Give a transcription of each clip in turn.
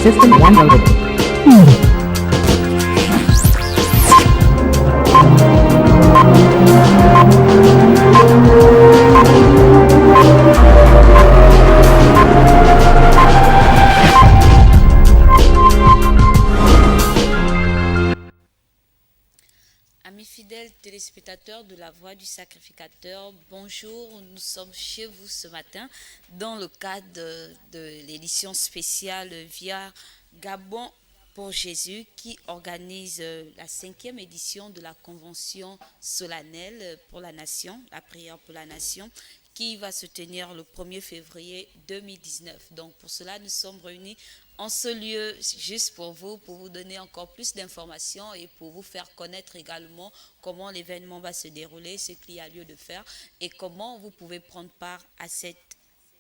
System one loaded. Amis fidèles téléspectateurs de la Voix du Sacrificateur, bonjour, nous sommes chez vous ce matin dans le cadre de l'édition spéciale via Gabon pour Jésus qui organise la 5e édition de la Convention solennelle pour la nation, la prière pour la nation, qui va se tenir le 1er février 2019. Donc pour cela, nous sommes réunis en ce lieu juste pour vous donner encore plus d'informations et pour vous faire connaître également comment l'événement va se dérouler, ce qu'il y a lieu de faire et comment vous pouvez prendre part à cette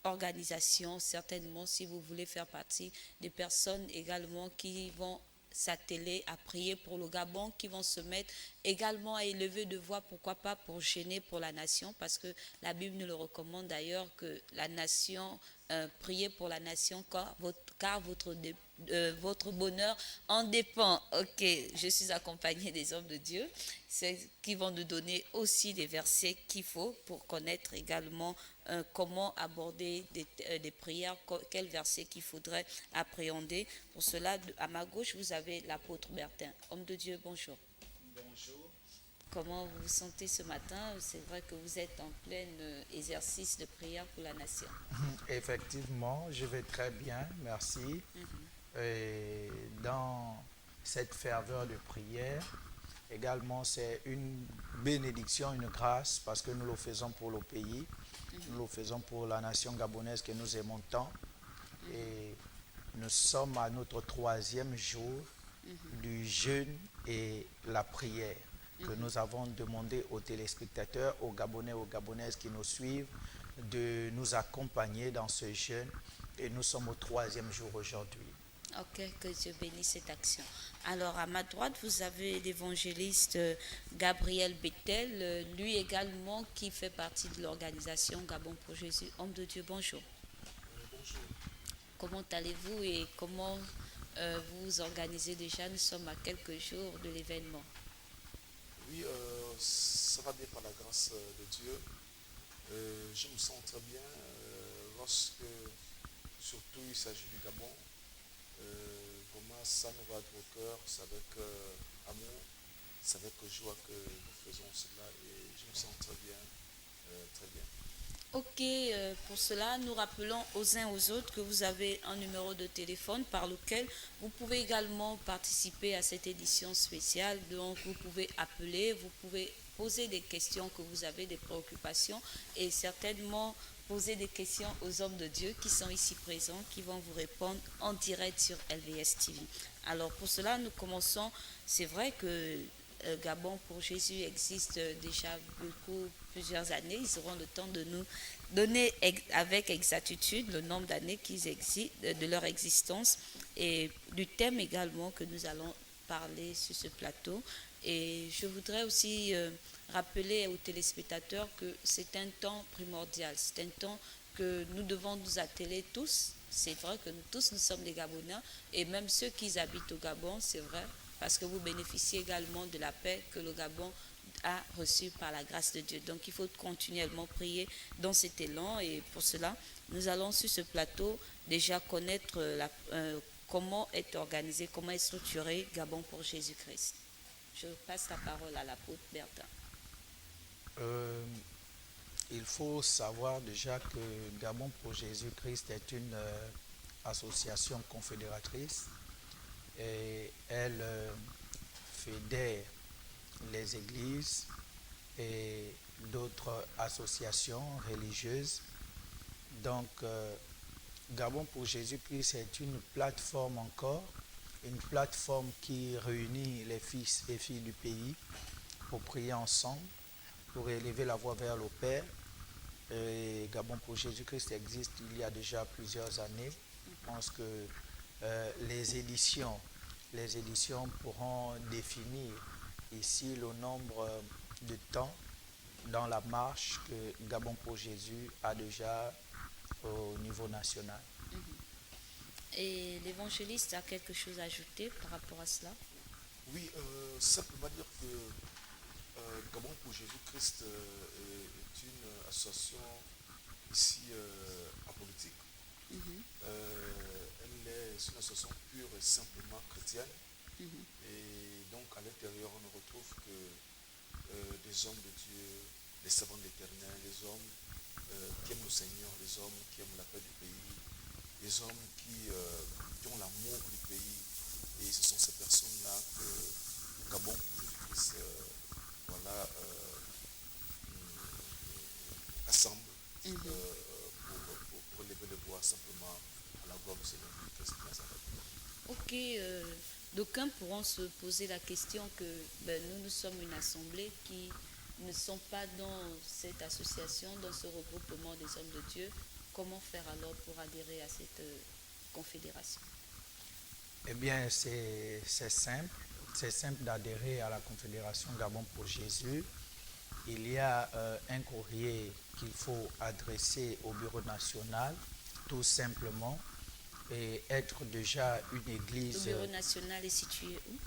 organisation, certainement si vous voulez faire partie des personnes également qui vont s'atteler à prier pour le Gabon, qui vont se mettre également à élever de voix, pourquoi pas pour gêner pour la nation, parce que la Bible nous le recommande d'ailleurs que la nation, priez pour la nation car votre bonheur en dépend. Ok, je suis accompagnée des hommes de Dieu, c'est qui vont nous donner aussi des versets qu'il faut pour connaître également comment aborder des prières, quel verset qu'il faudrait appréhender. Pour cela, à ma gauche, vous avez l'apôtre Bertin. Homme de Dieu, bonjour. Bonjour. Comment vous vous sentez ce matin? C'est vrai que vous êtes en plein exercice de prière pour la nation. Effectivement, je vais très bien, merci. Et dans cette ferveur de prière, également c'est une bénédiction, une grâce, parce que nous le faisons pour le pays, nous le faisons pour la nation gabonaise que nous aimons tant. Et nous sommes à notre 3e jour du jeûne et la prière que nous avons demandé aux téléspectateurs, aux Gabonais, aux Gabonaises qui nous suivent, de nous accompagner dans ce jeûne. Et nous sommes au 3e jour aujourd'hui. Ok, que Dieu bénisse cette action. Alors, à ma droite, vous avez l'évangéliste Gabriel Bettel, lui également qui fait partie de l'organisation Gabon pour Jésus. Homme de Dieu, bonjour. Bonjour. Comment allez-vous et comment vous vous organisez déjà? Nous sommes à quelques jours de l'événement. Oui, ça va bien par la grâce de Dieu. Je me sens très bien lorsque, surtout, il s'agit du Gabon. Vraiment, ça nous va au cœur, c'est avec amour, c'est avec joie que nous faisons cela et je me sens très bien, très bien. Ok, pour cela, nous rappelons aux uns aux autres que vous avez un numéro de téléphone par lequel vous pouvez également participer à cette édition spéciale. Donc, vous pouvez appeler, vous pouvez poser des questions que vous avez, des préoccupations et certainement poser des questions aux hommes de Dieu qui sont ici présents, qui vont vous répondre en direct sur LVS TV. Alors, pour cela, nous commençons. C'est vrai que Gabon pour Jésus existe déjà plusieurs années. Ils auront le temps de nous donner avec exactitude le nombre d'années qu'ils existent, de leur existence et du thème également que nous allons parler sur ce plateau. Et je voudrais aussi rappeler aux téléspectateurs que c'est un temps primordial, c'est un temps que nous devons nous atteler tous. C'est vrai que nous tous, nous sommes des Gabonais et même ceux qui habitent au Gabon, c'est vrai, parce que vous bénéficiez également de la paix que le Gabon a reçue par la grâce de Dieu. Donc il faut continuellement prier dans cet élan et pour cela, nous allons sur ce plateau déjà connaître comment est organisé, comment est structuré Gabon pour Jésus-Christ. Je passe la parole à l'apôtre Bertin. Il faut savoir déjà que Gabon pour Jésus-Christ est une association confédératrice et elle fédère les églises et d'autres associations religieuses. Donc, Gabon pour Jésus-Christ est une plateforme encore, une plateforme qui réunit les fils et filles du pays pour prier ensemble, pour élever la voix vers le Père. Et Gabon pour Jésus-Christ existe il y a déjà plusieurs années. Je pense que les éditions pourront définir ici le nombre de temps dans la marche que Gabon pour Jésus a déjà au niveau national. Et l'évangéliste a quelque chose à ajouter par rapport à cela? Oui, simplement dire que Gabon pour Jésus-Christ est une association ici apolitique. Mhm, C'est une association pure et simplement chrétienne. mhm. Et donc à l'intérieur, on ne retrouve que des hommes de Dieu, des servants d'Éternel, des hommes qui aiment le Seigneur, des hommes qui aiment la paix du pays, des hommes qui ont l'amour du pays. Et ce sont ces personnes-là que Gabon pour Jésus-Christ voilà, assemble Mhm. pour élever les voix simplement à la gloire du Seigneur Christ de Nazareth. Ok, d'aucuns pourront se poser la question que nous sommes une assemblée qui ne sont pas dans cette association, dans ce regroupement des hommes de Dieu. Comment faire alors pour adhérer à cette confédération? Eh bien, c'est simple. C'est simple d'adhérer à la Confédération Gabon pour Jésus. Il y a un courrier qu'il faut adresser au bureau national, tout simplement, et être déjà une église. Le bureau national est situé où?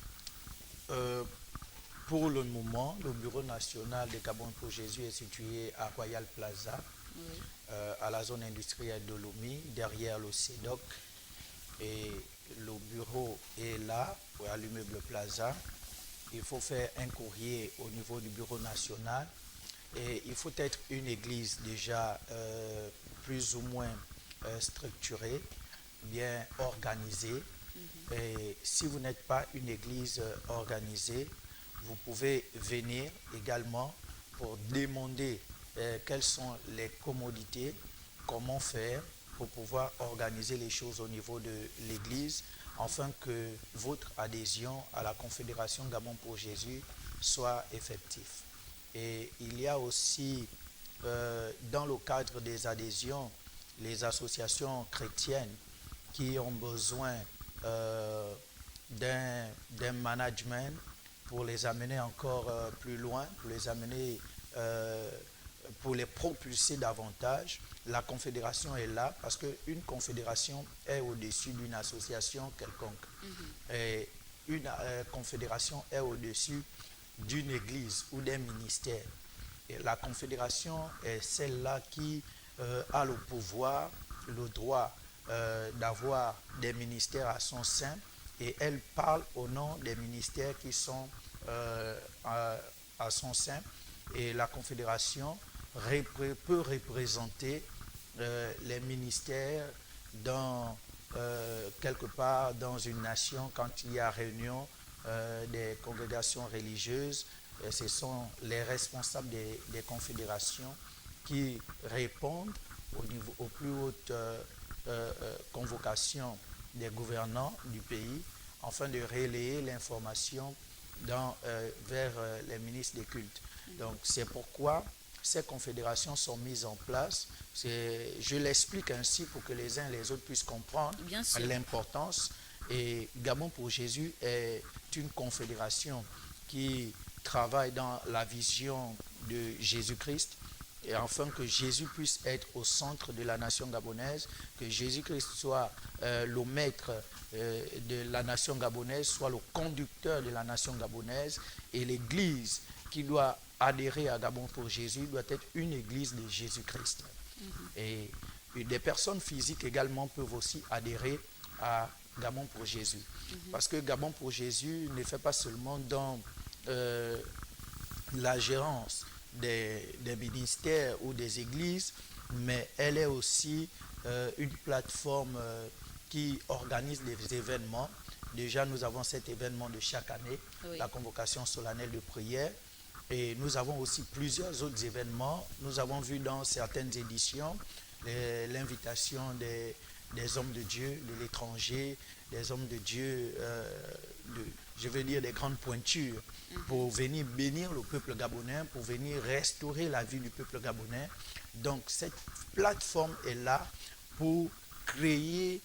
Pour le moment, le bureau national de Gabon pour Jésus est situé à Royal Plaza, Oui. à la zone industrielle de Lomé, derrière le CEDOC. Et le bureau est là, à l'immeuble Plaza. Il faut faire un courrier au niveau du bureau national. Et il faut être une église déjà plus ou moins structurée, bien organisée. Et si vous n'êtes pas une église organisée, vous pouvez venir également pour demander quelles sont les commodités, comment faire pour pouvoir organiser les choses au niveau de l'église, afin que votre adhésion à la Confédération Gabon pour Jésus soit effective. Et il y a aussi, dans le cadre des adhésions, les associations chrétiennes qui ont besoin d'un management pour les amener encore plus loin, pour les amener, pour les propulser davantage. La confédération est là parce qu'une confédération est au-dessus d'une association quelconque. Et une confédération est au-dessus d'une église ou d'un ministère. Et la confédération est celle-là qui a le pouvoir, le droit d'avoir des ministères à son sein, et elle parle au nom des ministères qui sont à son sein. Et la confédération peut représenter les ministères quelque part dans une nation quand il y a réunion des congrégations religieuses. Et ce sont les responsables des confédérations qui répondent aux plus hautes convocations des gouvernants du pays, afin de relayer l'information vers les ministres des cultes. Donc c'est pourquoi ces confédérations sont mises en place. Je l'explique ainsi pour que les uns et les autres puissent comprendre l'importance. Et Gabon pour Jésus est une confédération qui travaille dans la vision de Jésus-Christ, et afin que Jésus puisse être au centre de la nation gabonaise, que Jésus-Christ soit le maître de la nation gabonaise, soit le conducteur de la nation gabonaise, et l'Église qui doit adhérer à Gabon pour Jésus doit être une Église de Jésus-Christ. Et des personnes physiques également peuvent aussi adhérer à Gabon pour Jésus. Parce que Gabon pour Jésus ne fait pas seulement dans la gérance des ministères ou des églises, mais elle est aussi une plateforme qui organise des événements. Déjà, nous avons cet événement de chaque année, la convocation solennelle de prière, et nous avons aussi plusieurs autres événements. Nous avons vu dans certaines éditions l'invitation des hommes de Dieu de l'étranger, des hommes de Dieu, je veux dire des grandes pointures, pour venir bénir le peuple gabonais, pour venir restaurer la vie du peuple gabonais. Donc cette plateforme est là pour créer,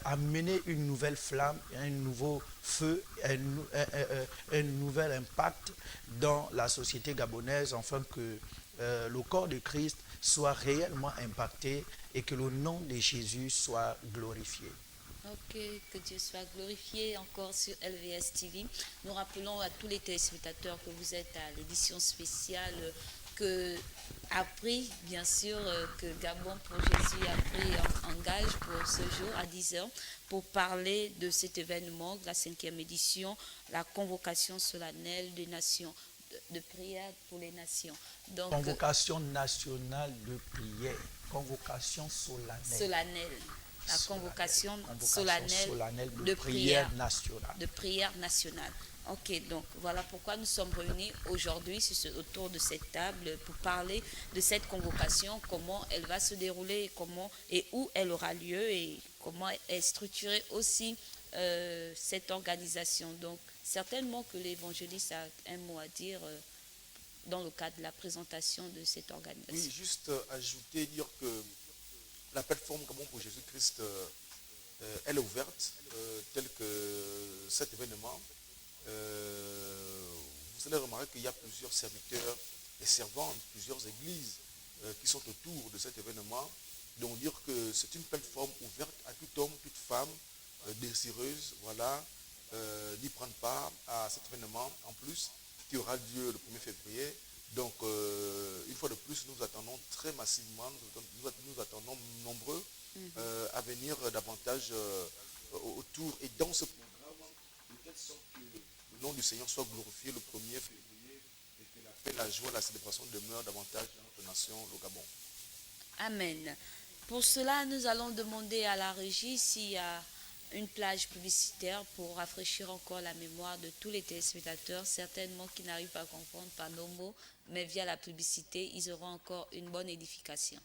amener une nouvelle flamme, un nouveau feu, un nouvel impact dans la société gabonaise, afin que le corps de Christ soit réellement impacté et que le nom de Jésus soit glorifié. Ok, que Dieu soit glorifié encore sur LVS TV. Nous rappelons à tous les téléspectateurs que vous êtes à l'édition spéciale que a pris, bien sûr, que Gabon pour Jésus a pris en gage pour ce jour à 10h pour parler de cet événement, la 5e édition, la convocation solennelle des nations, de prière pour les nations. Donc, Convocation nationale de prière. Convocation solennelle. solennelle. La convocation solennelle de prière nationale. De prière nationale. Ok, donc voilà pourquoi nous sommes réunis aujourd'hui autour de cette table pour parler de cette convocation, comment elle va se dérouler, comment et où elle aura lieu et comment est structurée aussi cette organisation. Donc certainement que l'évangéliste a un mot à dire dans le cadre de la présentation de cette organisation. Oui, juste ajouter, dire que la plateforme Gabon pour Jésus-Christ, elle est ouverte, tel que cet événement. Vous allez remarquer qu'il y a plusieurs serviteurs et servantes, plusieurs églises qui sont autour de cet événement. Donc dire que c'est une plateforme ouverte à tout homme, toute femme désireuse, voilà, d'y prendre part à cet événement en plus qui aura lieu le 1er février. Donc, une fois de plus, nous attendons très massivement, nous attendons nombreux à venir davantage autour et dans ce programme, de telle sorte que le nom du Seigneur soit glorifié le 1er février et que la paix, la joie, la célébration demeure davantage dans notre nation, le Gabon. Amen. Pour cela, nous allons demander à la régie s'il y a une plage publicitaire pour rafraîchir encore la mémoire de tous les téléspectateurs, certainement qui n'arrivent pas à comprendre par nos mots, mais via la publicité, ils auront encore une bonne édification.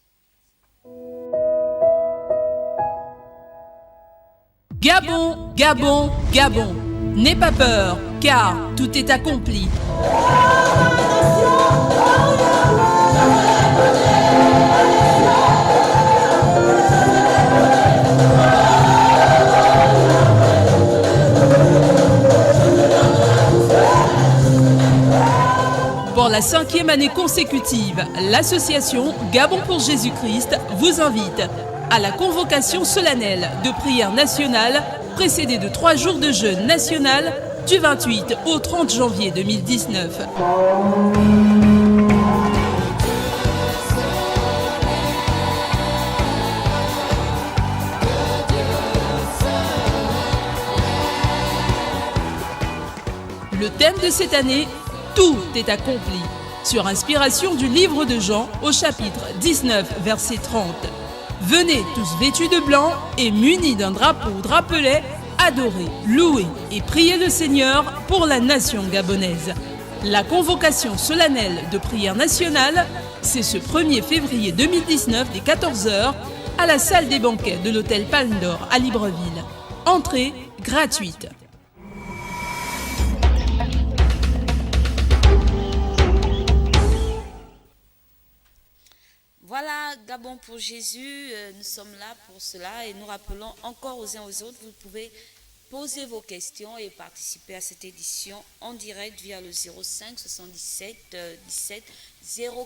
Gabon, Gabon, Gabon. N'aie pas peur, car tout est accompli. Pour la 5e année consécutive, l'association Gabon pour Jésus-Christ vous invite à la convocation solennelle de prière nationale précédée de 3 jours de jeûne national du 28 au 30 janvier 2019. Le thème de cette année, tout est accompli, sur inspiration du livre de Jean au chapitre 19, verset 30. Venez tous vêtus de blanc et munis d'un drapeau ou drapelet, adorer, louer et prier le Seigneur pour la nation gabonaise. La convocation solennelle de prière nationale, c'est ce 1er février 2019 dès 14h à la salle des banquets de l'hôtel Palme d'Or à Libreville. Entrée gratuite. Voilà, Gabon pour Jésus, nous sommes là pour cela et nous rappelons encore aux uns aux autres, vous pouvez poser vos questions et participer à cette édition en direct via le 05 77 17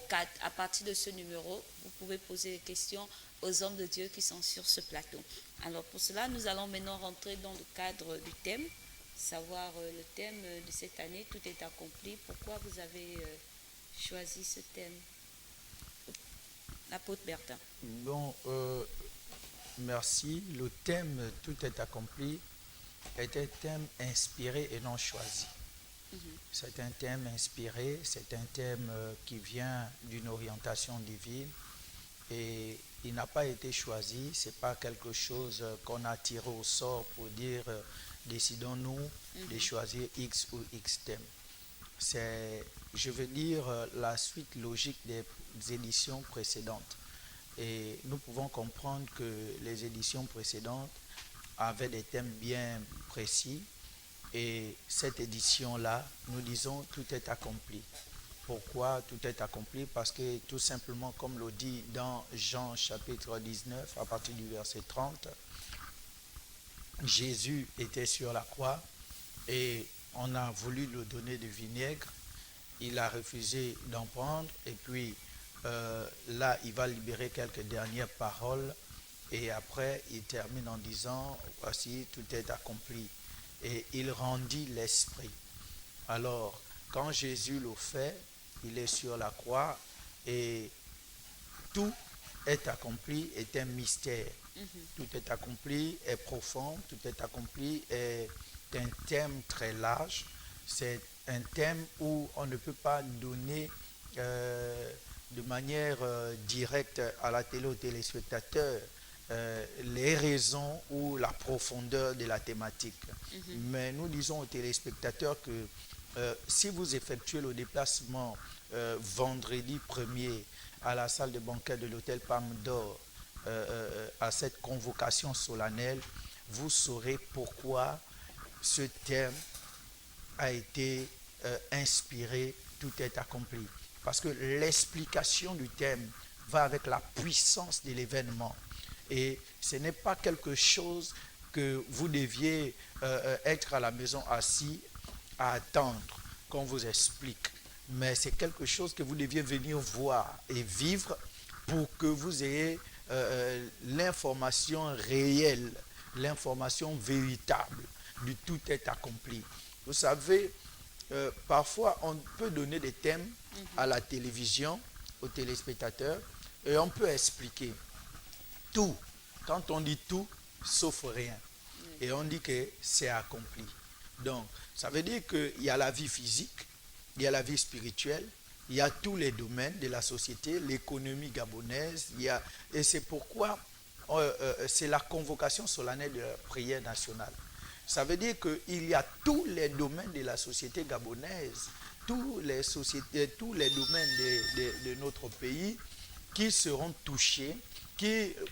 04. À partir de ce numéro, vous pouvez poser des questions aux hommes de Dieu qui sont sur ce plateau. Alors pour cela, nous allons maintenant rentrer dans le cadre du thème, savoir le thème de cette année, tout est accompli. Pourquoi vous avez choisi ce thème ? L'apôtre Bertin. Bon, merci. Le thème « Tout est accompli » est un thème inspiré et non choisi. C'est un thème inspiré, c'est un thème qui vient d'une orientation divine et il n'a pas été choisi. Ce n'est pas quelque chose qu'on a tiré au sort pour dire décidons-nous de choisir X ou X thème. C'est, je veux dire, la suite logique des éditions précédentes. Et nous pouvons comprendre que les éditions précédentes avaient des thèmes bien précis. Et cette édition-là, nous disons tout est accompli. Pourquoi tout est accompli? Parce que tout simplement, comme le dit dans Jean chapitre 19, à partir du verset 30, Jésus était sur la croix et on a voulu lui donner du vinaigre. Il a refusé d'en prendre et puis là, il va libérer quelques dernières paroles Et après, il termine en disant, voici, tout est accompli. Et il rendit l'esprit. Alors, quand Jésus le fait, il est sur la croix et tout est accompli, est un mystère. Tout est accompli, est profond, tout est accompli, est un thème très large. C'est un thème où on ne peut pas donner de manière directe à la télé, aux téléspectateurs, les raisons ou la profondeur de la thématique. Mais nous disons aux téléspectateurs que si vous effectuez le déplacement vendredi 1er à la salle de banquet de l'hôtel Palme d'Or, à cette convocation solennelle, vous saurez pourquoi ce thème a été inspiré, tout est accompli. Parce que l'explication du thème va avec la puissance de l'événement. Et ce n'est pas quelque chose que vous deviez être à la maison assis à attendre qu'on vous explique. Mais c'est quelque chose que vous deviez venir voir et vivre pour que vous ayez l'information réelle, l'information véritable du tout est accompli. Vous savez, parfois on peut donner des thèmes à la télévision, aux téléspectateurs, et on peut expliquer tout. Quand on dit tout, sauf rien. Et on dit que c'est accompli. Donc, ça veut dire qu'il y a la vie physique, il y a la vie spirituelle, il y a tous les domaines de la société, l'économie gabonaise, et c'est pourquoi c'est la convocation solennelle de la prière nationale. Ça veut dire qu'il y a tous les domaines de la société gabonaise, tous les domaines de notre pays qui seront touchés,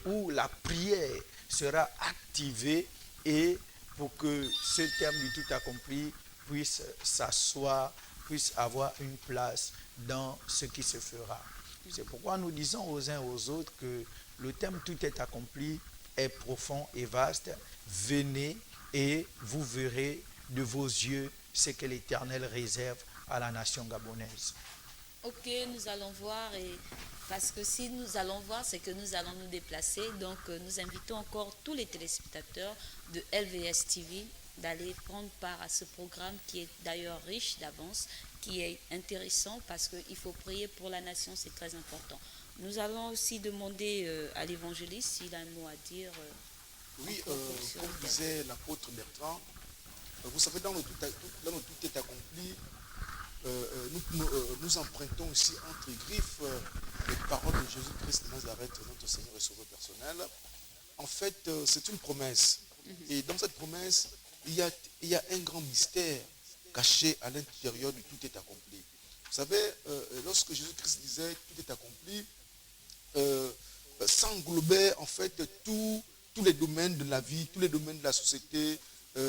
où la prière sera activée et pour que ce terme du tout accompli puisse s'asseoir, puisse avoir une place dans ce qui se fera. C'est pourquoi nous disons aux uns aux autres que le thème tout est accompli est profond et vaste. Venez et vous verrez de vos yeux ce que l'Éternel réserve à la nation gabonaise. Ok, nous allons voir, parce que si nous allons voir, c'est que nous allons nous déplacer. Donc, nous invitons encore tous les téléspectateurs de LVS TV d'aller prendre part à ce programme qui est d'ailleurs riche d'avance, qui est intéressant parce qu'il faut prier pour la nation, c'est très important. Nous allons aussi demander à l'évangéliste s'il a un mot à dire. Oui, comme disait l'apôtre Bertrand, vous savez, dans le tout est accompli, nous empruntons ici entre griffes les paroles de Jésus-Christ de Nazareth, notre Seigneur et Sauveur personnel. En fait, c'est une promesse. Et dans cette promesse, il y a un grand mystère caché à l'intérieur du tout est accompli. Vous savez, lorsque Jésus-Christ disait tout est accompli, ça englobait en fait tous les domaines de la vie, tous les domaines de la société.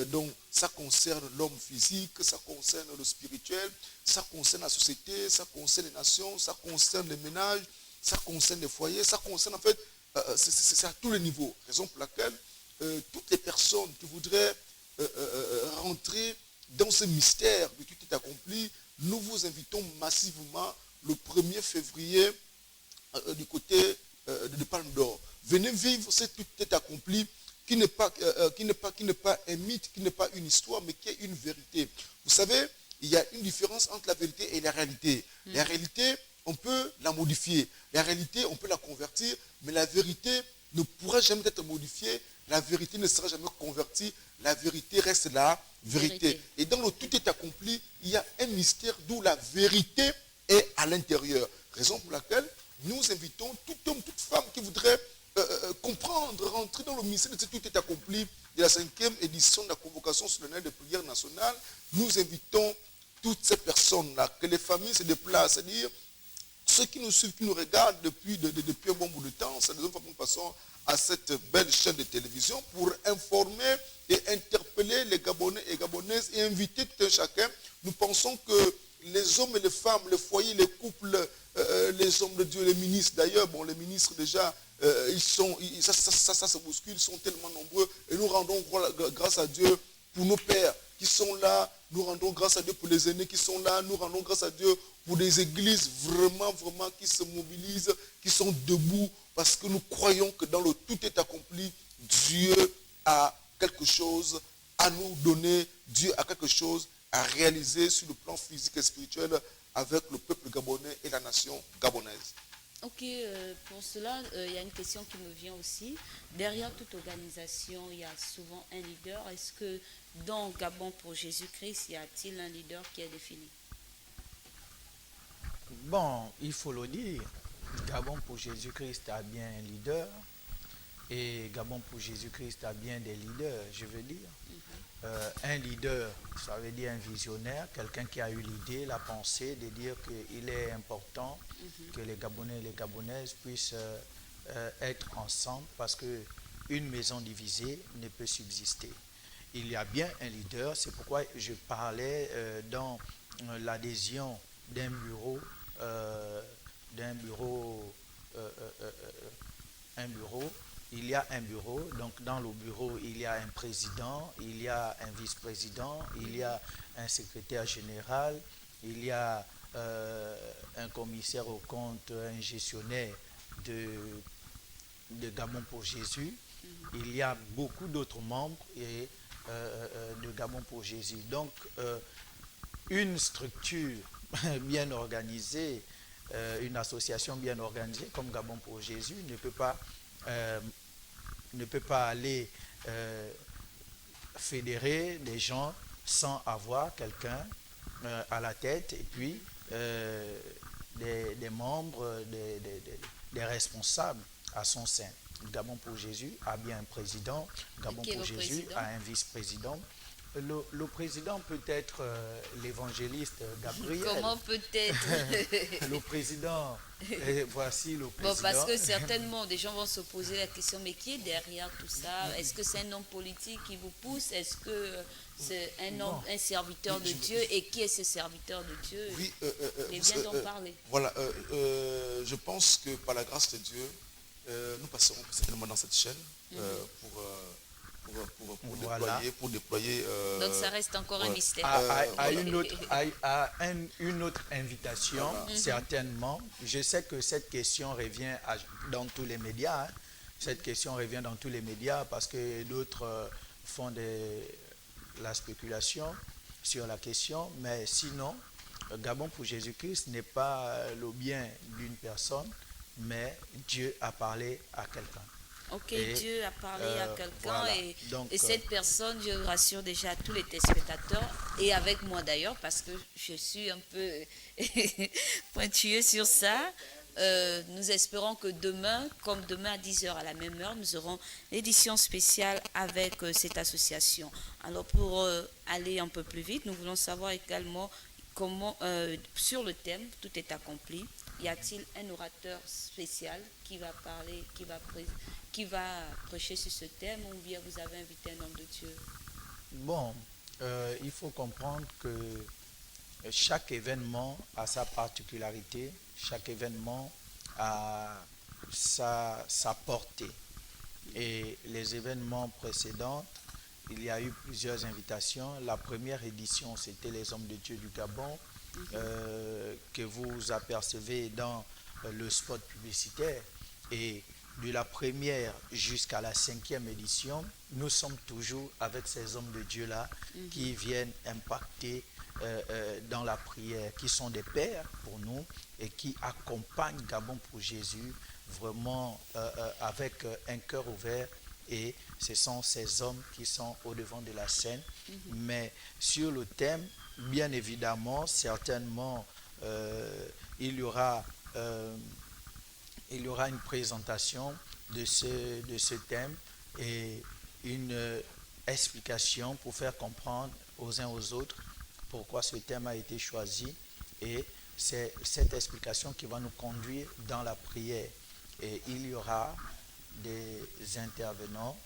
Donc ça concerne l'homme physique, ça concerne le spirituel, ça concerne la société, ça concerne les nations, ça concerne les ménages, ça concerne les foyers, ça concerne en fait, c'est à tous les niveaux. Raison pour laquelle toutes les personnes qui voudraient rentrer dans ce mystère de tout est accompli, nous vous invitons massivement le 1er février du côté de Palme d'Or. Venez vivre ce tout est accompli qui n'est pas un mythe, qui n'est pas une histoire, mais qui est une vérité. Vous savez, il y a une différence entre la vérité et la réalité. La réalité, on peut la modifier. La réalité, on peut la convertir, mais la vérité ne pourra jamais être modifiée. La vérité ne sera jamais convertie. La vérité reste la vérité. Et dans le tout est accompli, il y a un mystère d'où la vérité est à l'intérieur. Raison pour laquelle nous invitons tout homme, toute femme qui voudrait comprendre, rentrer dans le mystère de ce tout est accompli de la 5e édition de la convocation solennelle de prière nationale. Nous invitons toutes ces personnes-là, que les familles se déplacent, c'est-à-dire ceux qui nous suivent, qui nous regardent depuis un bon bout de temps. C'est la deuxième fois que nous passons à cette belle chaîne de télévision pour informer et interpeller les Gabonais et Gabonaises et inviter tout un chacun. Nous pensons que les hommes et les femmes, les foyers, les couples, les hommes de Dieu, les ministres d'ailleurs, bon, les ministres déjà, ça se bouscule, ils sont tellement nombreux et nous rendons grâce à Dieu pour nos pères qui sont là. Nous rendons grâce à Dieu pour les aînés qui sont là. Nous rendons grâce à Dieu pour des églises vraiment qui se mobilisent, qui sont debout, parce que nous croyons que dans le tout est accompli, Dieu a quelque chose à nous donner, Dieu a quelque chose à réaliser sur le plan physique et spirituel avec le peuple gabonais et la nation gabonaise. Ok, pour cela, il y a une question qui me vient aussi. Derrière toute organisation, il y a souvent un leader. Est-ce que dans Gabon pour Jésus-Christ, y a-t-il un leader qui est défini? Bon, il faut le dire, Gabon pour Jésus-Christ a bien un leader et Gabon pour Jésus-Christ a bien des leaders, je veux dire. Un leader, ça veut dire un visionnaire, quelqu'un qui a eu l'idée, la pensée de dire qu'il est important que les Gabonais et les Gabonaises puissent être ensemble parce qu'une maison divisée ne peut subsister. Il y a bien un leader, c'est pourquoi je parlais dans l'adhésion d'un bureau, il y a un bureau, donc dans le bureau il y a un président, il y a un vice-président, il y a un secrétaire général, il y a un commissaire aux comptes, un gestionnaire de Gabon pour Jésus, il y a beaucoup d'autres membres de Gabon pour Jésus. Donc une structure bien organisée, une association bien organisée comme Gabon pour Jésus ne peut pas aller fédérer des gens sans avoir quelqu'un à la tête et puis des membres, des responsables à son sein. Gabon pour Jésus a bien un président, Gabon pour Jésus a un vice-président. Le président peut être l'évangéliste Gabriel. Comment peut-être? Le président, voici le président. Bon, parce que certainement, des gens vont se poser la question, mais qui est derrière tout ça? Est-ce que c'est un homme politique qui vous pousse? Est-ce que c'est un homme, un serviteur de Dieu? Et qui est ce serviteur de Dieu? Oui, il vient d'en parler. Voilà, je pense que par la grâce de Dieu, nous passerons certainement dans cette chaîne pour déployer. Donc ça reste encore un mystère. Une autre invitation, certainement. Je sais que cette question revient dans tous les médias. Cette question revient dans tous les médias parce que d'autres font la spéculation sur la question. Mais sinon, Gabon pour Jésus-Christ n'est pas le bien d'une personne, mais Dieu a parlé à quelqu'un. Ok, Dieu a parlé à quelqu'un voilà. et cette personne, je rassure déjà tous les téléspectateurs et avec moi d'ailleurs parce que je suis un peu pointilleuse sur ça. Nous espérons que demain, comme demain à 10h à la même heure, nous aurons l'édition spéciale avec cette association. Alors pour aller un peu plus vite, nous voulons savoir également comment, sur le thème, tout est accompli. Y a-t-il un orateur spécial qui va parler, qui va prêcher sur ce thème ou bien vous avez invité un homme de Dieu? Bon, il faut comprendre que chaque événement a sa particularité, chaque événement a sa portée. Et les événements précédents, il y a eu plusieurs invitations. La première édition, c'était les hommes de Dieu du Gabon, que vous apercevez dans le spot publicitaire. Et de la première jusqu'à la 5e édition, nous sommes toujours avec ces hommes de Dieu-là qui viennent impacter dans la prière, qui sont des pères pour nous et qui accompagnent Gabon pour Jésus vraiment avec un cœur ouvert. Et ce sont ces hommes qui sont au devant de la scène. Mais sur le thème, bien évidemment, certainement, il y aura une présentation de ce thème et une explication pour faire comprendre aux uns aux autres pourquoi ce thème a été choisi. Et c'est cette explication qui va nous conduire dans la prière. Et il y aura des intervenants,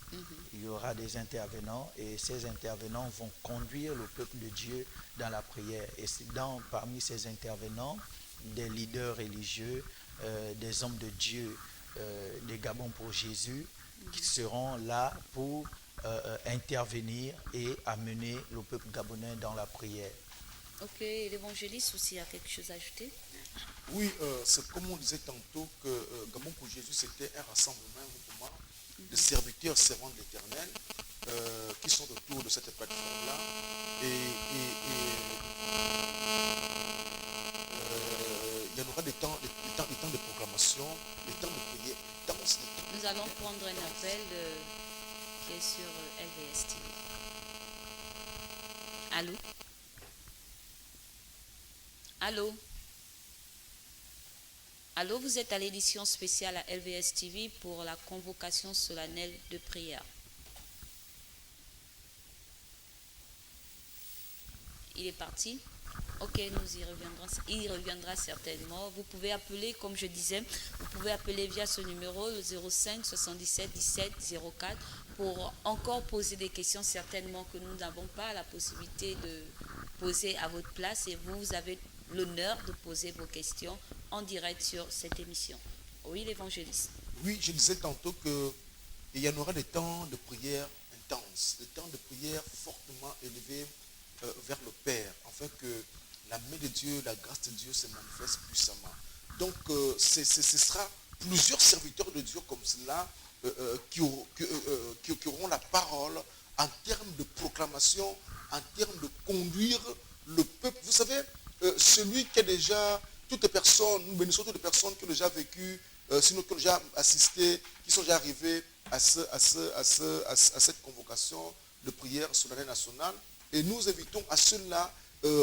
et ces intervenants vont conduire le peuple de Dieu dans la prière. Et c'est parmi ces intervenants, des leaders religieux, des hommes de Dieu, des Gabon pour Jésus, qui seront là pour intervenir et amener le peuple gabonais dans la prière. Ok, l'évangéliste aussi a quelque chose à ajouter? Oui, c'est comme on disait tantôt que Gabon pour Jésus, c'était un rassemblement, un groupement de serviteurs servants de l'Éternel qui sont autour de cette plateforme-là. Il y en aura des temps de proclamation, des temps de prière, des temps. Nous allons prendre un appel qui est sur LVS TV. Allô? Allô? Allô, vous êtes à l'édition spéciale à LVS TV pour la convocation solennelle de prière. Il est parti? Ok, nous y reviendrons. Il reviendra certainement. Vous pouvez appeler, comme je disais, vous pouvez appeler via ce numéro, le 05 77 17 04, pour encore poser des questions certainement que nous n'avons pas la possibilité de poser à votre place, et vous avez l'honneur de poser vos questions en direct sur cette émission. Oui, l'évangéliste. Oui, je disais tantôt qu'il y en aura des temps de prière intenses, des temps de prière fortement élevés vers le Père, afin que la main de Dieu, la grâce de Dieu se manifeste puissamment. Donc, ce sera plusieurs serviteurs de Dieu comme cela qui auront la parole en termes de proclamation, en termes de conduire le peuple. Vous savez, celui qui a déjà, toutes les personnes, nous bénissons toutes les personnes qui ont déjà vécu, sinon qui ont déjà assisté, qui sont déjà arrivées à cette convocation de prière solennelle nationale. Et nous invitons à ceux-là,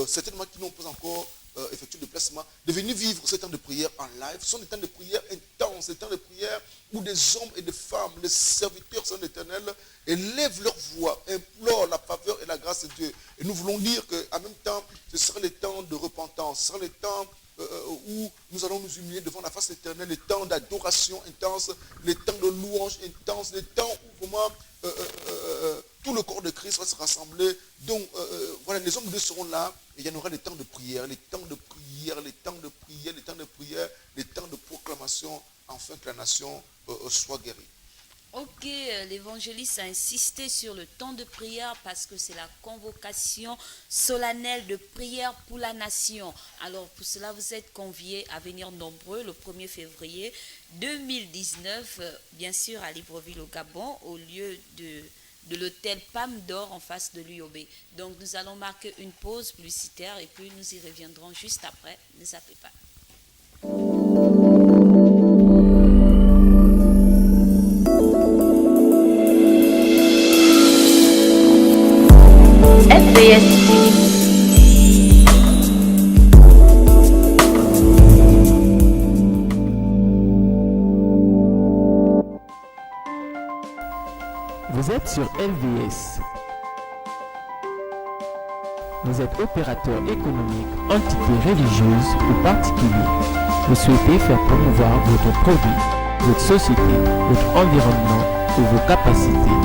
certainement qui n'ont pas encore effectué de placement, de venir vivre ce temps de prière en live. Ce sont des temps de prière intenses, des temps de prière où des hommes et des femmes, des serviteurs de l'Éternel, élèvent leur voix, implorent la faveur et la grâce de Dieu. Et nous voulons dire qu'en même temps, ce sera les temps de repentance, ce sera les temps où nous allons nous humilier devant la face de l'Éternel, les temps d'adoration intense, les temps de louange intense, les temps où vraiment tout le corps de Christ va se rassembler. Donc voilà, les hommes de Dieu seront là, et il y en aura des temps de prière, les temps de prière, les temps de prière, les temps de prière, les temps de proclamation, afin que la nation soit guérie. Ok, l'évangéliste a insisté sur le temps de prière parce que c'est la convocation solennelle de prière pour la nation. Alors pour cela, vous êtes conviés à venir nombreux le 1er février 2019, bien sûr à Libreville au Gabon, au lieu de l'hôtel Palme d'Or en face de l'UOB. Donc nous allons marquer une pause publicitaire et puis nous y reviendrons juste après. Ne zappez pas. LVS TV. Vous êtes sur LVS. Vous êtes opérateur économique, entité religieuse ou particulier. Vous souhaitez faire promouvoir votre produit, votre société, votre environnement ou vos capacités.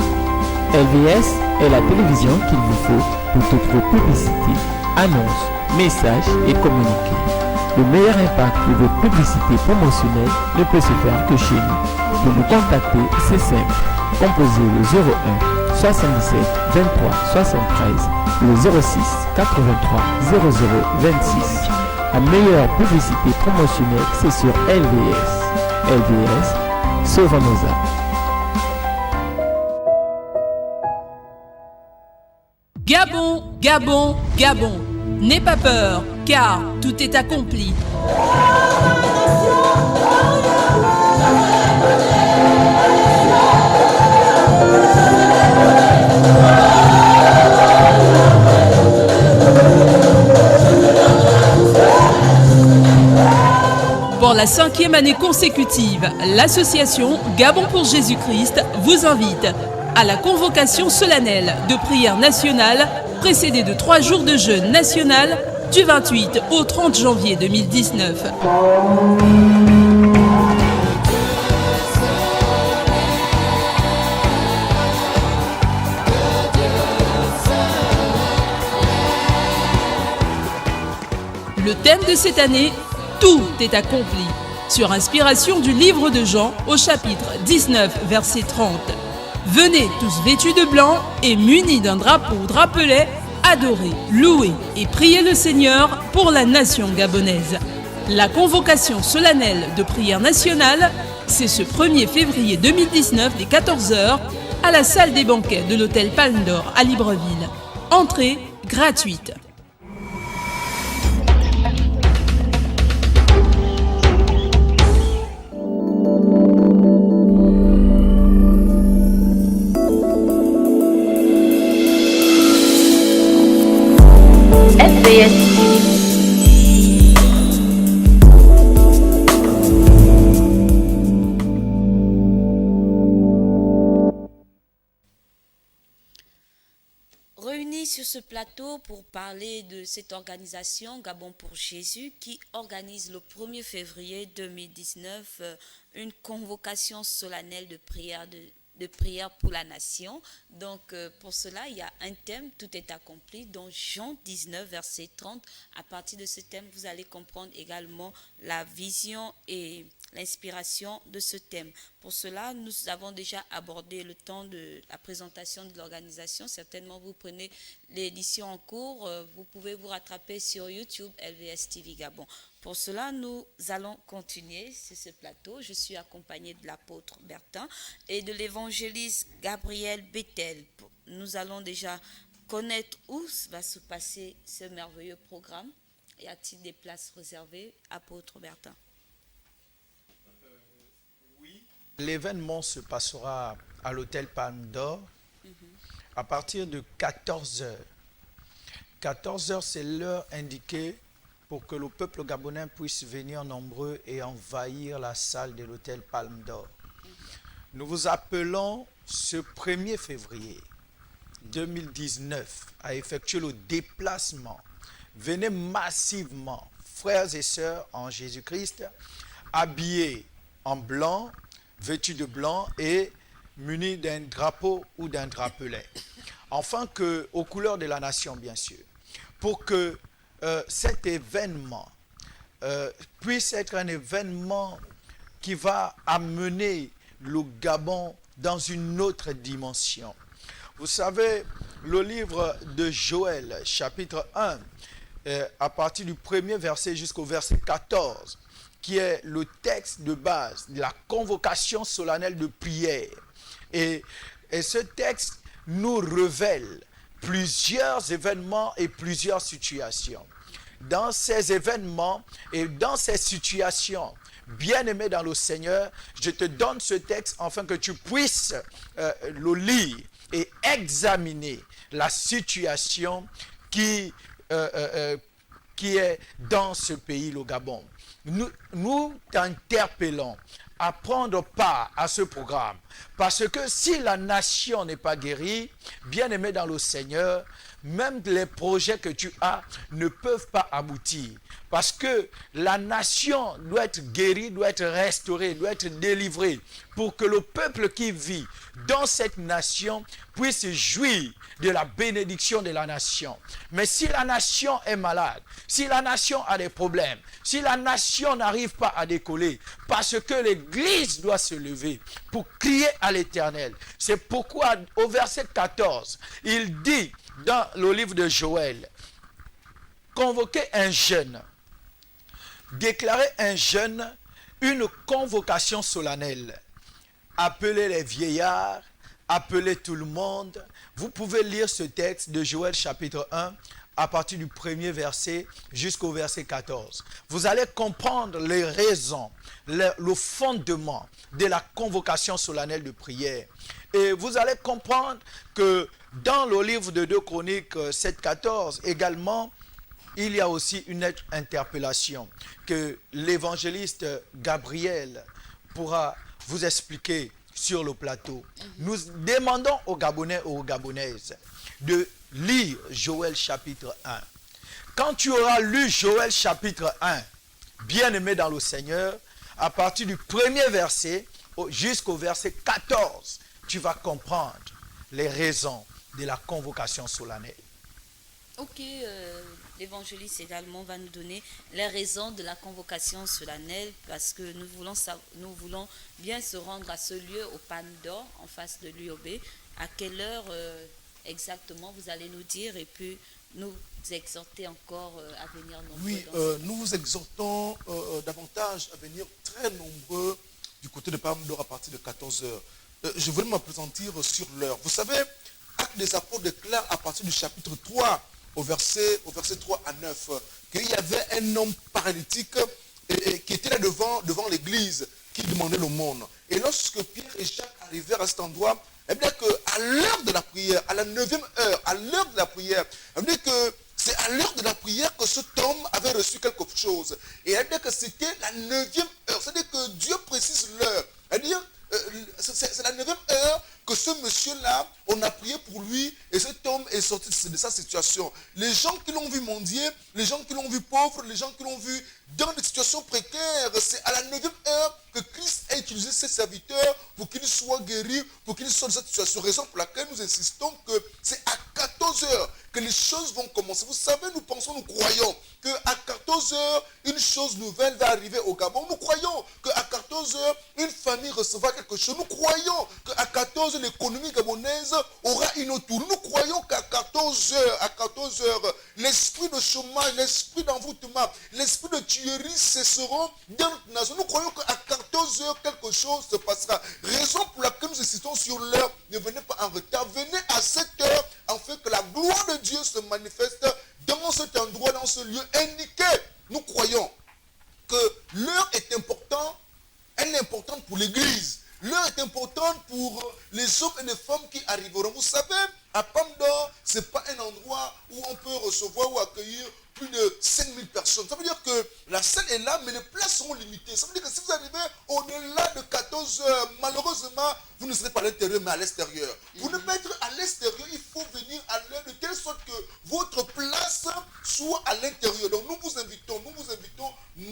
LVS est la télévision qu'il vous faut pour toutes vos publicités, annonces, messages et communiqués. Le meilleur impact de votre publicité promotionnelle ne peut se faire que chez nous. Pour nous contacter, c'est simple. Composez le 01 77 23 73 ou le 06 83 00 26. La meilleure publicité promotionnelle, c'est sur LVS. LVS, sauvons nos âmes. Gabon, Gabon, Gabon. N'aie pas peur, car tout est accompli. Pour la 5e année consécutive, l'association Gabon pour Jésus-Christ vous invite à la convocation solennelle de prière nationale précédée de 3 jours de jeûne national du 28 au 30 janvier 2019. Le thème de cette année, tout est accompli, sur inspiration du livre de Jean au chapitre 19, verset 30. Venez tous vêtus de blanc et munis d'un drapeau ou drapelet, adorer, louer et prier le Seigneur pour la nation gabonaise. La convocation solennelle de prière nationale, c'est ce 1er février 2019 dès 14h à la salle des banquets de l'hôtel Palme d'Or à Libreville. Entrée gratuite. FVS TV. Réunis sur ce plateau pour parler de cette organisation Gabon pour Jésus qui organise le 1er février 2019 une convocation solennelle de prière pour la nation. Donc pour cela, il y a un thème, tout est accompli, dans Jean 19, verset 30. À partir de ce thème, vous allez comprendre également la vision et l'inspiration de ce thème. Pour cela, nous avons déjà abordé le temps de la présentation de l'organisation. Certainement, vous prenez l'édition en cours, vous pouvez vous rattraper sur YouTube LVS TV Gabon. Pour cela, nous allons continuer sur ce plateau. Je suis accompagnée de l'apôtre Bertin et de l'évangéliste Gabriel Bethel. Nous allons déjà connaître où va se passer ce merveilleux programme. Y a-t-il des places réservées, apôtre Bertin? L'événement se passera à l'hôtel Palme d'Or à partir de 14h. 14h, c'est l'heure indiquée pour que le peuple gabonais puisse venir nombreux et envahir la salle de l'hôtel Palme d'Or. Nous vous appelons ce 1er février 2019 à effectuer le déplacement. Venez massivement, frères et sœurs en Jésus-Christ, habillés en blanc, vêtus de blanc et munis d'un drapeau ou d'un drapelet. Enfin que, aux couleurs de la nation, bien sûr, pour que cet événement puisse être un événement qui va amener le Gabon dans une autre dimension. Vous savez, le livre de Joël, chapitre 1, à partir du 1er verset jusqu'au verset 14, qui est le texte de base de la convocation solennelle de prière. Et ce texte nous révèle plusieurs événements et plusieurs situations. Dans ces événements et dans ces situations, bien-aimé dans le Seigneur, je te donne ce texte afin que tu puisses le lire et examiner la situation qui est dans ce pays, le Gabon. Nous t'interpellons à prendre part à ce programme. Parce que si la nation n'est pas guérie, bien-aimé dans le Seigneur, même les projets que tu as ne peuvent pas aboutir. Parce que la nation doit être guérie, doit être restaurée, doit être délivrée pour que le peuple qui vit dans cette nation puisse jouir de la bénédiction de la nation. Mais si la nation est malade, si la nation a des problèmes, si la nation n'arrive pas à décoller, parce que l'Église doit se lever pour crier à l'Éternel. C'est pourquoi au verset 14, il dit dans le livre de Joël, convoquer un jeûne, déclarer un jeûne, une convocation solennelle, appeler les vieillards, appeler tout le monde. Vous pouvez lire ce texte de Joël chapitre 1 à partir du 1er verset jusqu'au verset 14. Vous allez comprendre les raisons, le fondement de la convocation solennelle de prière. Et vous allez comprendre que dans le livre de 2 Chroniques 7-14 également, il y a aussi une autre interpellation que l'évangéliste Gabriel pourra vous expliquer sur le plateau. Nous demandons aux Gabonais et aux Gabonaises de lire Joël chapitre 1. Quand tu auras lu Joël chapitre 1, bien-aimé dans le Seigneur, à partir du 1er verset jusqu'au verset 14, tu vas comprendre les raisons de la convocation solennelle. Ok, l'évangéliste également va nous donner les raisons de la convocation solennelle parce que nous voulons bien se rendre à ce lieu au Palme d'Or en face de l'UOB. À quelle heure exactement vous allez nous dire et puis nous exhorter encore à venir nombreux. Oui, nous vous exhortons davantage à venir très nombreux du côté de Palme d'Or à partir de 14h. Je voulais m'appesantir sur l'heure. Vous savez, Actes des Apôtres déclare à partir du chapitre 3 au verset 3 à 9 qu'il y avait un homme paralytique qui était là devant l'église qui demandait l'aumône. Et lorsque Pierre et Jacques arrivèrent à cet endroit, eh bien qu'à l'heure de la prière, à la 9e heure, à l'heure de la prière, eh bien que c'est à l'heure de la prière que cet homme avait reçu quelque chose. Et elle dit que c'était la 9e heure. C'est-à-dire que Dieu précise l'heure. C'est-à-dire, c'est la 9e heure que ce monsieur-là, on a prié pour lui et cet homme est sorti de sa situation. Les gens qui l'ont vu mendier, les gens qui l'ont vu pauvre, les gens qui l'ont vu dans des situations précaires, c'est à la 9e heure que Christ a utilisé ses serviteurs pour qu'ils soient guéris, pour qu'ils soient dans cette situation. Raison pour laquelle nous insistons que c'est à 14 heures que les choses vont commencer. Vous savez, nous pensons, nous croyons qu'à 14 heures, une chose nouvelle va arriver au Gabon. Nous croyons qu'à 14 heures, une famille recevra quelque chose. Nous croyons qu'à 14 heures, l'économie gabonaise aura une autre tour. Nous croyons qu'à 14 heures, l'esprit de chômage, l'esprit d'envoûtement, l'esprit de tuerie cesseront dans notre nation. Nous croyons qu'à 14 heures, quelque chose se passera. Raison pour laquelle nous insistons sur l'heure. Ne venez pas en retard. Venez à cette heure, afin que la gloire de Dieu se manifeste dans cet endroit, dans ce lieu indiqué. Nous croyons que l'heure est importante. Elle est importante pour l'Église. L'heure est importante pour les hommes et les femmes qui arriveront. Vous savez, à Palme d'Or, ce n'est pas un endroit où on peut recevoir ou accueillir plus de 5000 personnes. Ça veut dire que la salle est là, mais les places seront limitées. Ça veut dire que si vous arrivez au-delà de 14 heures, malheureusement, vous ne serez pas à l'intérieur, mais à l'extérieur. Pour ne pas être à l'extérieur, il faut venir à l'heure de telle sorte que votre place soit à l'intérieur. Donc nous vous invitons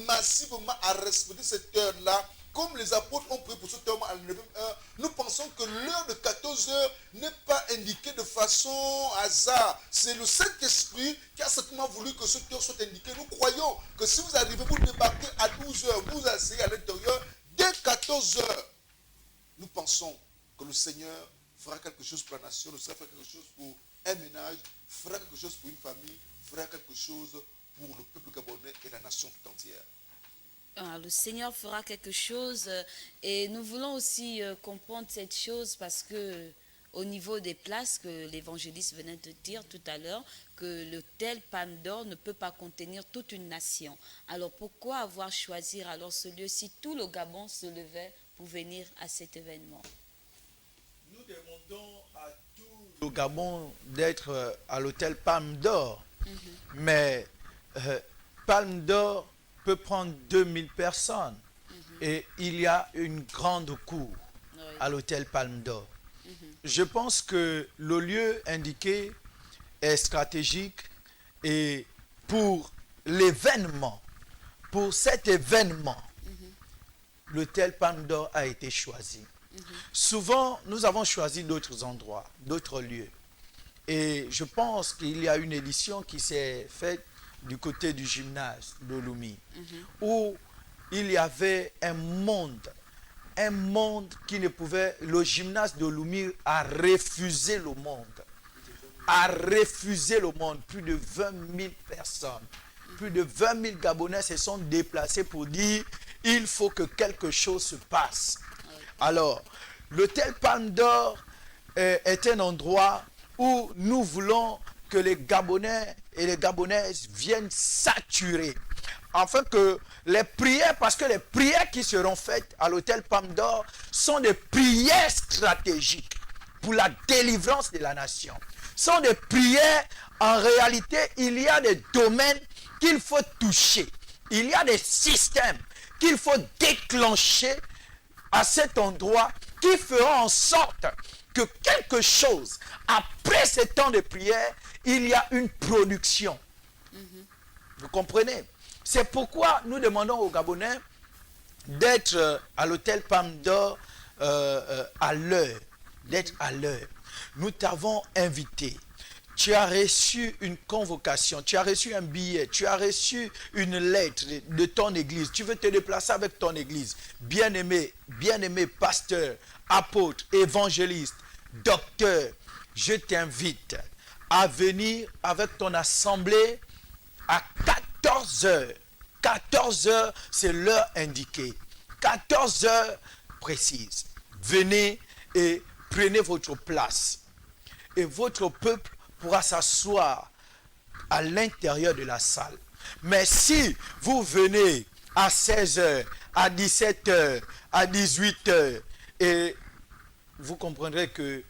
massivement à respecter cette heure-là. Comme les apôtres ont pris pour ce terme à la 9e heure, nous pensons que l'heure de 14 heures n'est pas indiquée de façon hasard. C'est le Saint-Esprit qui a certainement voulu que cette heure soit indiquée. Nous croyons que si vous arrivez, vous débarquez à 12 heures, vous asseyez à l'intérieur, dès 14 heures, nous pensons que le Seigneur fera quelque chose pour la nation, le Seigneur fera quelque chose pour un ménage, fera quelque chose pour une famille, fera quelque chose pour le peuple gabonais et la nation tout entière. Le Seigneur fera quelque chose et nous voulons aussi comprendre cette chose parce que au niveau des places que l'évangéliste venait de dire tout à l'heure, que l'hôtel Palme d'Or ne peut pas contenir toute une nation. Alors pourquoi avoir choisi alors ce lieu si tout le Gabon se levait pour venir à cet événement? Nous demandons à tout le Gabon d'être à l'hôtel Palme d'Or, mais Palme d'Or peut prendre 2000 personnes et il y a une grande cour à l'hôtel Palme d'Or. Je pense que le lieu indiqué est stratégique et pour l'événement, pour cet événement, l'hôtel Palme d'Or a été choisi. Souvent, nous avons choisi d'autres endroits, d'autres lieux. Et je pense qu'il y a une édition qui s'est faite du côté du gymnase de Lumi, où il y avait un monde qui ne pouvait... Le gymnase de Lumi a refusé le monde. Plus de 20 000 personnes, plus de 20 000 Gabonais se sont déplacés pour dire il faut que quelque chose se passe. Alors, l'hôtel Palme d'Or est un endroit où nous voulons que les Gabonais et les Gabonaises viennent saturer. Afin que les prières, parce que les prières qui seront faites à l'hôtel Palme d'Or sont des prières stratégiques pour la délivrance de la nation. Sont des prières, en réalité, il y a des domaines qu'il faut toucher. Il y a des systèmes qu'il faut déclencher à cet endroit qui feront en sorte que quelque chose, après ce temps de prière, il y a une production. Vous comprenez? C'est pourquoi nous demandons aux Gabonais d'être à l'hôtel Palme d'Or à l'heure. D'être à l'heure. Nous t'avons invité. tu as reçu une convocation, tu as reçu un billet, tu as reçu une lettre de ton église, tu veux te déplacer avec ton église, bien-aimé pasteur, apôtre, évangéliste, docteur, je t'invite à venir avec ton assemblée à 14 heures. 14 heures, c'est l'heure indiquée. 14 heures précises. Venez et prenez votre place. Et votre peuple pourra s'asseoir à l'intérieur de la salle. Mais si vous venez à 16 heures, à 17 heures, à 18 heures, et vous comprendrez que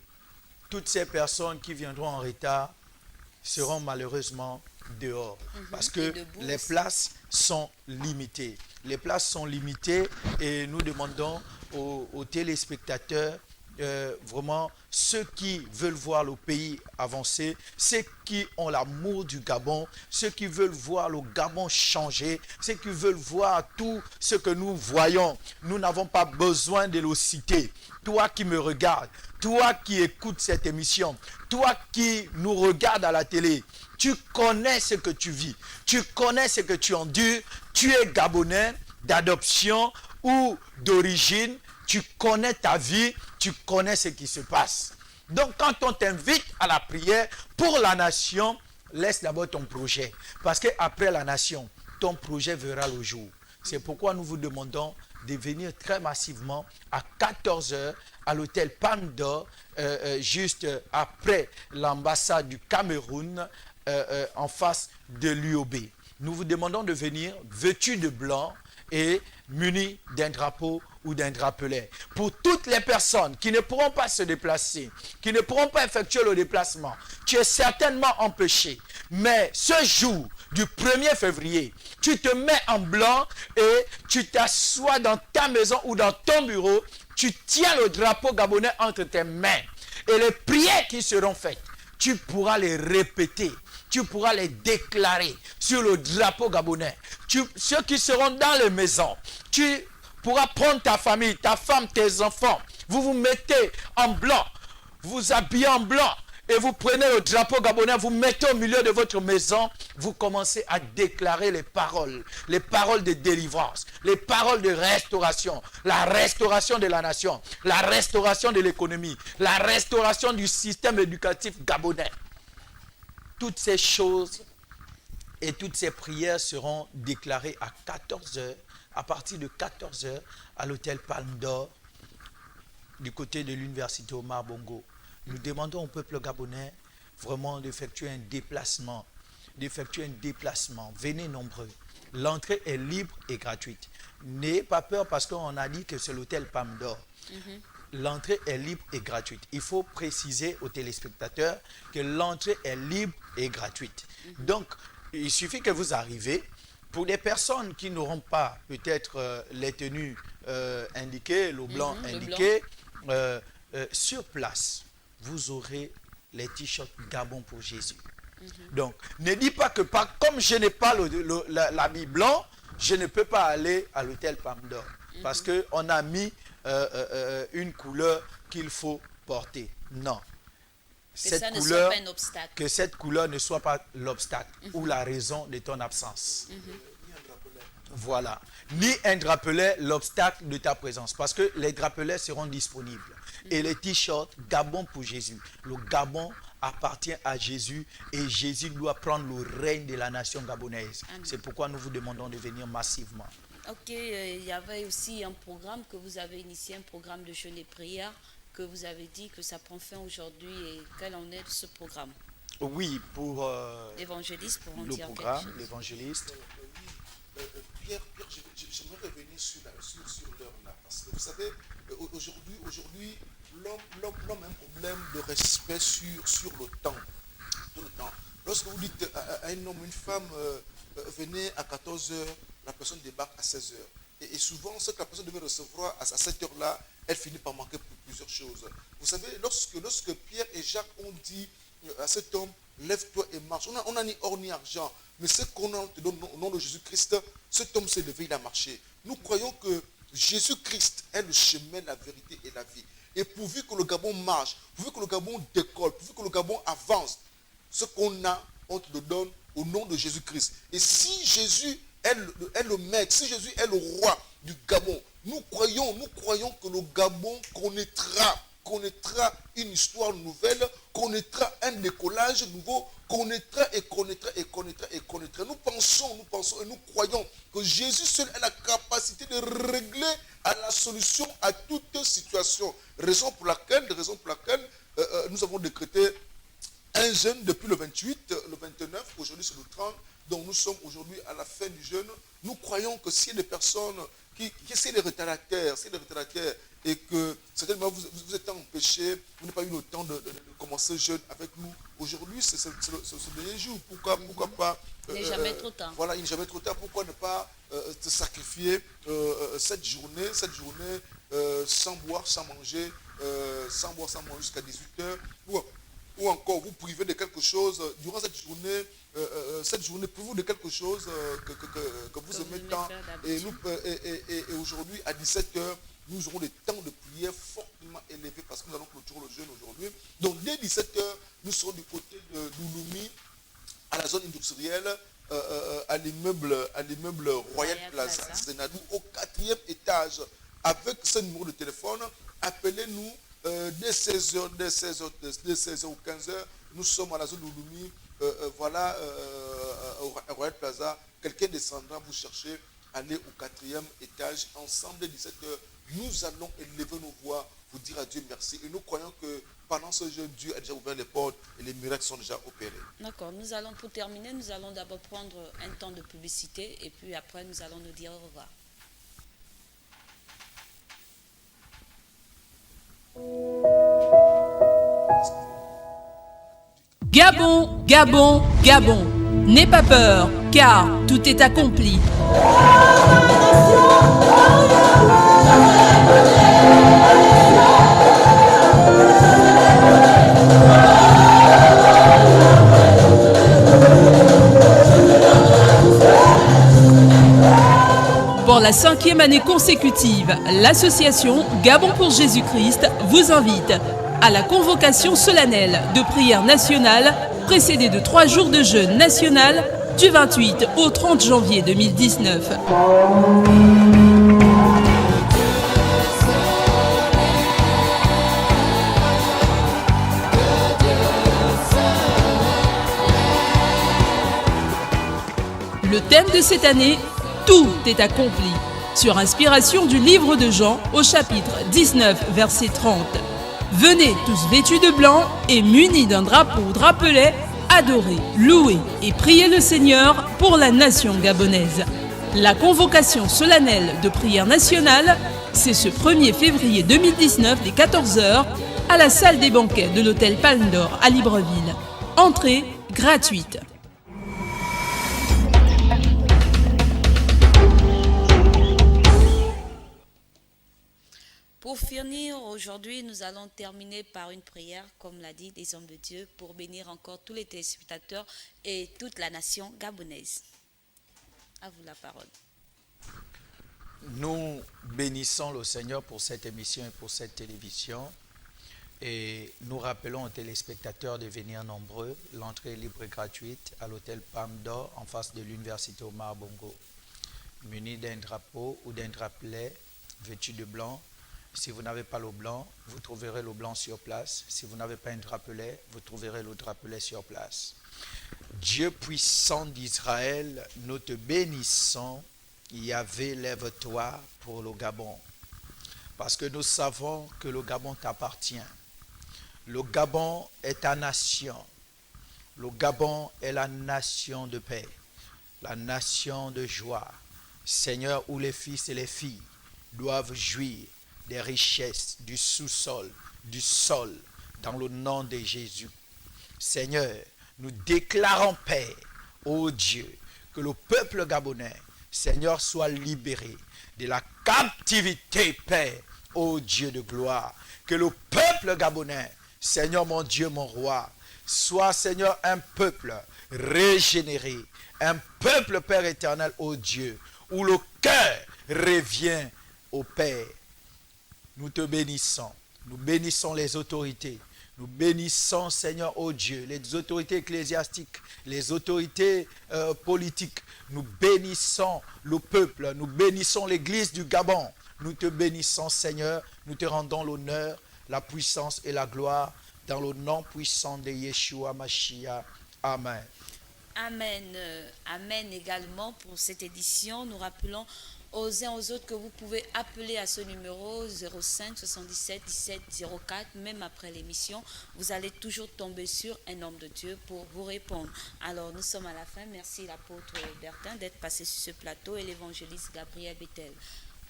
toutes ces personnes qui viendront en retard seront malheureusement dehors. Parce que les places sont limitées. Les places sont limitées et nous demandons aux téléspectateurs, vraiment ceux qui veulent voir le pays avancer, ceux qui ont l'amour du Gabon, ceux qui veulent voir le Gabon changer, ceux qui veulent voir tout ce que nous voyons. Nous n'avons pas besoin de le citer. Toi qui me regardes, toi qui écoutes cette émission, toi qui nous regardes à la télé, tu connais ce que tu vis, tu connais ce que tu endures, tu es Gabonais d'adoption ou d'origine, tu connais ta vie, tu connais ce qui se passe. Donc quand on t'invite à la prière pour la nation, laisse d'abord ton projet. Parce qu'après la nation, ton projet verra le jour. C'est pourquoi nous vous demandons de venir très massivement à 14 heures à l'hôtel Palme d'Or, juste après l'ambassade du Cameroun, en face de l'UOB. Nous vous demandons de venir vêtus de blanc et munis d'un drapeau ou d'un drapelet. Pour toutes les personnes qui ne pourront pas se déplacer, qui ne pourront pas effectuer le déplacement, tu es certainement empêché. Mais ce jour du 1er février, tu te mets en blanc et tu t'assois dans ta maison ou dans ton bureau, tu tiens le drapeau gabonais entre tes mains. Et les prières qui seront faites, tu pourras les répéter. Tu pourras les déclarer sur le drapeau gabonais. Ceux qui seront dans les maisons, tu pourras prendre ta famille, ta femme, tes enfants. Vous vous mettez en blanc, vous habillez en blanc et vous prenez le drapeau gabonais, vous mettez au milieu de votre maison. Vous commencez à déclarer les paroles de délivrance, les paroles de restauration, la restauration de la nation, la restauration de l'économie, la restauration du système éducatif gabonais. Toutes ces choses et toutes ces prières seront déclarées à 14 heures, à partir de 14 heures, à l'hôtel Palme d'Or, du côté de l'université Omar Bongo. Nous demandons au peuple gabonais vraiment d'effectuer un déplacement. Venez nombreux. L'entrée est libre et gratuite. N'ayez pas peur parce qu'on a dit que c'est l'hôtel Palme d'Or. L'entrée est libre et gratuite. Il faut préciser aux téléspectateurs que l'entrée est libre et gratuite. Donc, il suffit que vous arrivez. Pour les personnes qui n'auront pas peut-être les tenues indiquées, le blanc indiqué, sur place, vous aurez les t-shirts Gabon pour Jésus. Donc, ne dis pas que comme je n'ai pas l'habit blanc, je ne peux pas aller à l'hôtel Palme d'Or. Parce qu'on a mis une couleur qu'il faut porter. Non. Que cette couleur ne soit pas l'obstacle ou la raison de ton absence. Voilà. Ni un drapelet l'obstacle de ta présence. Parce que les drapelets seront disponibles. Et les t-shirts Gabon pour Jésus. Le Gabon appartient à Jésus et Jésus doit prendre le règne de la nation gabonaise. C'est pourquoi nous vous demandons de venir massivement. Ok, il y avait aussi un programme que vous avez initié, un programme de jeûne et prière que vous avez dit que ça prend fin aujourd'hui. Et quel en est ce programme? Oui, pour l'évangéliste, pour en le dire programme, quelque chose. l'évangéliste. Pierre, j'aimerais revenir sur l'heure là, parce que vous savez, aujourd'hui, l'homme a un problème de respect sur le temps. Lorsque vous dites à un homme, une femme, venez à 14 heures, la personne débarque à 16 heures. Et souvent, ce que la personne devait recevoir à cette heure-là, elle finit par manquer pour plusieurs choses. Vous savez, lorsque Pierre et Jacques ont dit à cet homme, lève-toi et marche, on n'a ni or ni argent, mais ce qu'on te donne au nom de Jésus-Christ, cet homme s'est levé, il a marché. Nous croyons que Jésus-Christ est le chemin, la vérité et la vie. Et pourvu que le Gabon marche, pourvu que le Gabon décolle, pourvu que le Gabon avance, ce qu'on a, on te le donne au nom de Jésus-Christ. Et si Jésus est le maître, si Jésus est le roi du Gabon, nous croyons que le Gabon connaîtra une histoire nouvelle, connaîtra un décollage nouveau, connaîtra. Nous pensons et nous croyons que Jésus seul a la capacité de régler à la solution à toute situation. Raison pour laquelle nous avons décrété un jeûne depuis le 28, le 29, aujourd'hui c'est le 30, donc nous sommes aujourd'hui à la fin du jeûne. Nous croyons que s'il y a des personnes qui c'est des retardataires, et que certainement vous êtes empêchés, vous n'avez pas eu le temps de commencer le jeûne avec nous. Aujourd'hui, c'est le dernier jour. Pourquoi pas il n'est jamais trop tard. Voilà, il n'est jamais trop tard. Pourquoi ne pas te sacrifier cette journée sans boire, sans manger, jusqu'à 18h, ou encore vous priver de quelque chose durant cette journée prive-vous de quelque chose que vous aimez tant. Et aujourd'hui, à 17h, nous aurons des temps de prière fortement élevés parce que nous allons clôturer le jeûne aujourd'hui. Donc, dès 17h, nous serons du côté de Lulumi, à la zone industrielle, à l'immeuble Royal Plaza, Sénadou, au 4e étage. Avec ce numéro de téléphone, appelez-nous dès 16h ou 15h. Nous sommes à la zone de Lulumi, au Royal Plaza. Quelqu'un descendra vous chercher, allez au 4e étage. Ensemble, dès 17h, nous allons élever nos voix, vous dire à Dieu merci. Et nous croyons que pendant ce jeûne, Dieu a déjà ouvert les portes et les miracles sont déjà opérés. D'accord. Pour terminer, nous allons d'abord prendre un temps de publicité et puis après, nous allons nous dire au revoir. Gabon, Gabon, Gabon. N'aie pas peur, car tout est accompli. Pour la 5e année consécutive, l'association Gabon pour Jésus-Christ vous invite à la convocation solennelle de prière nationale précédée de 3 jours de jeûne national du 28 au 30 janvier 2019. Le thème de cette année, tout est accompli, sur inspiration du livre de Jean au chapitre 19, verset 30. Venez tous vêtus de blanc et munis d'un drapelet, adorer, louer et prier le Seigneur pour la nation gabonaise. La convocation solennelle de prière nationale, c'est ce 1er février 2019 dès 14h à la salle des banquets de l'hôtel Palme d'Or à Libreville. Entrée gratuite. Pour finir, aujourd'hui, nous allons terminer par une prière, comme l'a dit les hommes de Dieu, pour bénir encore tous les téléspectateurs et toute la nation gabonaise. À vous la parole. Nous bénissons le Seigneur pour cette émission et pour cette télévision. Et nous rappelons aux téléspectateurs de venir nombreux. L'entrée est libre et gratuite à l'hôtel Palme d'Or en face de l'université Omar Bongo. Muni d'un drapeau ou d'un drapelet vêtu de blanc. Si vous n'avez pas le blanc, vous trouverez le blanc sur place. Si vous n'avez pas un drapelet, vous trouverez le drapelet sur place. Dieu puissant d'Israël, nous te bénissons. Yahvé, lève-toi pour le Gabon. Parce que nous savons que le Gabon t'appartient. Le Gabon est ta nation. Le Gabon est la nation de paix, la nation de joie. Seigneur, où les fils et les filles doivent jouir des richesses du sous-sol, du sol, dans le nom de Jésus. Seigneur, nous déclarons paix, ô Dieu, que le peuple gabonais, Seigneur, soit libéré de la captivité, paix, ô Dieu de gloire. Que le peuple gabonais, Seigneur mon Dieu, mon roi, soit, Seigneur, un peuple régénéré, un peuple, Père éternel, ô Dieu, où le cœur revient au Père. Nous te bénissons. Nous bénissons les autorités. Nous bénissons, Seigneur, oh Dieu, les autorités ecclésiastiques, les autorités politiques. Nous bénissons le peuple, nous bénissons l'église du Gabon. Nous te bénissons, Seigneur, nous te rendons l'honneur, la puissance et la gloire dans le nom puissant de Yeshua Mashiach. Amen. Amen. Amen également pour cette édition. Nous rappelons aux uns aux autres que vous pouvez appeler à ce numéro 05 77 17 04. Même après l'émission, vous allez toujours tomber sur un homme de Dieu pour vous répondre. Alors, nous sommes à la fin. Merci l'apôtre Bertin d'être passé sur ce plateau et l'évangéliste Gabriel Bettel.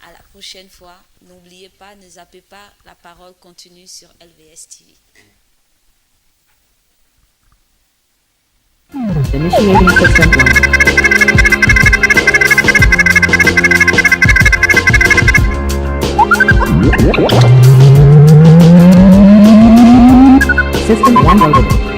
À la prochaine fois, n'oubliez pas, ne zappez pas, la parole continue sur LVS TV. Initiating system 1. System 1 loaded.